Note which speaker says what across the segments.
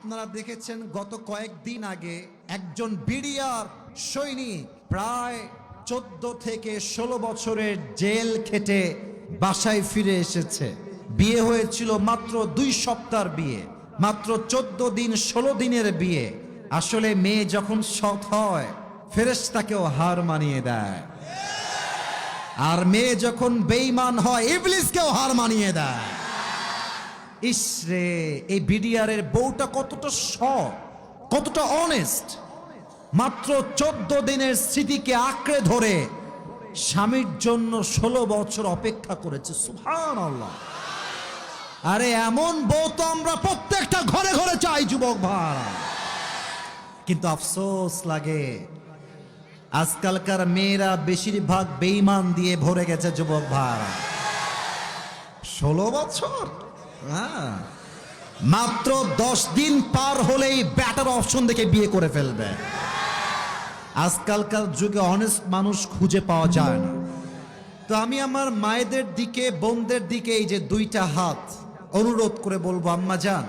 Speaker 1: আপনারা দেখেছেন গত কয়েকদিন আগে একজন বিডিআর সৈনিক প্রায় 14 থেকে 16 বছরের জেল খেটে বাসায় ফিরে এসেছে। বিয়ে হয়েছিল মাত্র 2 সপ্তাহের বিয়ে, মাত্র 14 দিন 16 দিনের বিয়ে। আসলে মেয়ে যখন সৎ হয় ফেরেশতাকেও হার মানিয়ে দেয়, আর মেয়ে যখন বেঈমান হয় ইবলিসকেও হার মানিয়ে দেয়। ইসরে, এই বিডিআরের বউটা কতটা সৎ, কতটা অনেস্ট। মাত্র 14 দিনের স্মৃতিকে আঁকড়ে ধরে স্বামীর জন্য 16 বছর অপেক্ষা করেছে। সুবহানাল্লাহ। আরে এমন বউ তো আমরা প্রত্যেকটা ঘরে ঘরে চাই যুবক ভাই। কিন্তু আফসোস লাগে আজকালকার মেয়েরা বেশিরভাগ বেঈমান দিয়ে ভরে গেছে যুবক ভাই। 16 বছর, মাত্র 10 দিন পার হলেই ব্যাটার অপশন দেখে বিয়ে করে ফেলবে। আজকালকার যুগে অনেস্ট মানুষ খুঁজে পাওয়া যায় না। তো আমি আমার মায়েদের দিকে, বোনদের দিকে এই যে 2টা হাত অনুরোধ করে বলবো, আম্মা জান,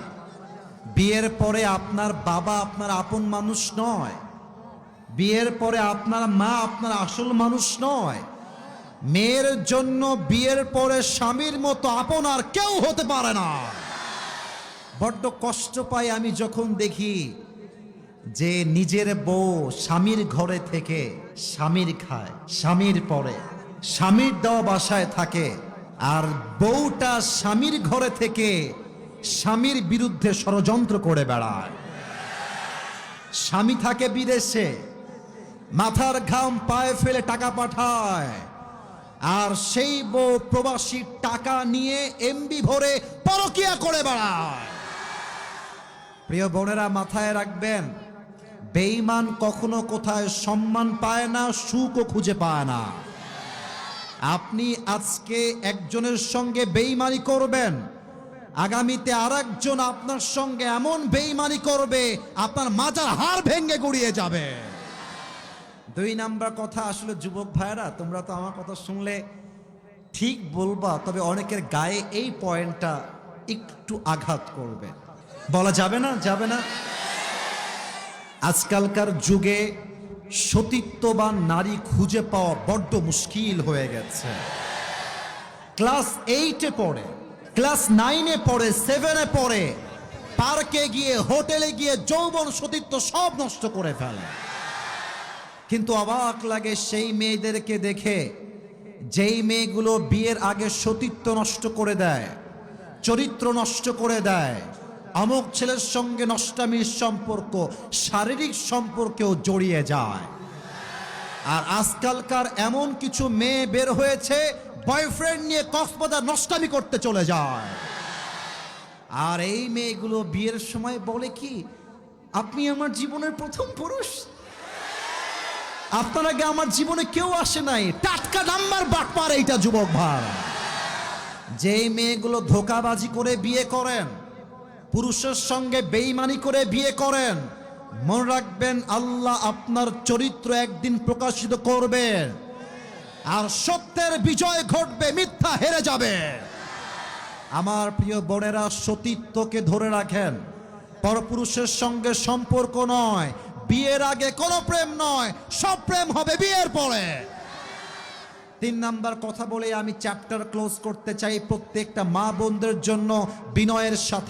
Speaker 1: বিয়ের পরে আপনার বাবা আপনার আপন মানুষ নয়, বিয়ের পরে আপনার মা আপনার আসল মানুষ নয়। মেয়ের জন্য বিয়ের পরে স্বামীর মতো আপন আর কেউ হতে পারে না। বড্ড কষ্ট পাই আমি যখন দেখি যে নিজের বউ স্বামীর ঘরে থেকে স্বামীর খায়, স্বামীর পরে স্বামীর দেওয়া বাসায় থাকে, আর বউটা স্বামীর ঘরে থেকে স্বামীর বিরুদ্ধে ষড়যন্ত্র করে বেড়ায়। স্বামী থাকে বিদেশে, মাথার ঘাম পায়ে ফেলে টাকা পাঠায়, আর সেই বউ প্রবাসী টাকা নিয়ে এমবি ভরে পরকিয়া করে বেড়ায়। প্রিয় বোনেরা, মাথায় রাখবেন, বেঈমান কখনো কোথায় সম্মান পায় না, সুখও খুঁজে পায় না। আপনি আজকে একজনের সঙ্গে বেঈমানি করবেন, আগামীতে আরেকজন আপনার সঙ্গে এমন বেঈমানি করবে আপনার মাথার হাড় ভেঙে গুড়িয়ে যাবে। 2 নাম্বার কথা, আসলে যুবক ভাইরা তোমরা তো আমার কথা শুনলে ঠিক বলবা, তবে অনেকের গায়ে এই পয়েন্টটা একটু আঘাত করবে। বলা যাবে না, যাবে না। আজকালকার যুগে সতীত্ববান নারী খুঁজে পাওয়া বড্ড মুশকিল হয়ে গেছে। ক্লাস 8-এ পড়ে, ক্লাস 9-এ পড়ে, 7-এ পড়ে, পার্কে গিয়ে, হোটেলে গিয়ে যৌবন সতীত্ব সব নষ্ট করে ফেলে। কিন্তু অবাক লাগে সেই মেয়েদেরকে দেখে, যেই মেয়েগুলো বিয়ের আগে সতীত্ব নষ্ট করে দেয়, চরিত্র নষ্ট করে দেয়, অমুক ছেলের সঙ্গে নষ্টামির সম্পর্ক, শারীরিক সম্পর্কেও জড়িয়ে যায়। আর আজকালকার এমন কিছু মেয়ে বের হয়েছে বয়ফ্রেন্ড নিয়ে কক্সবাজার নষ্টামি করতে চলে যায়। আর এই মেয়েগুলো বিয়ের সময় বলে কি, আপনি আমার জীবনের প্রথম পুরুষ, আপনার আগে আমার জীবনে কেউ আসে নাই। টাটকা নাম্বার বাটপার এইটা যুবক ভাই। যেই মেয়েগুলো ধোঁকাবাজি করে বিয়ে করেন, পুরুষের সঙ্গে বেঈমানি করে বিয়ে করেন, মনে রাখবেন আল্লাহ আপনার চরিত্র একদিন প্রকাশিত করবেন, আর সত্যের বিজয় ঘটবে, মিথ্যা হেরে যাবে। আমার প্রিয় বোনেরা, সতীত্বকে ধরে রাখেন। পরপুরুষের সঙ্গে সম্পর্ক নয়, বিয়ের আগে কোনো প্রেম নয়, সব প্রেম হবে বিয়ের পরে। 3 নাম্বার কথা বলে আমি চ্যাপ্টার ক্লোজ করতে চাই। প্রত্যেকটা মা বোনদের জন্য বিনয়ের সাথে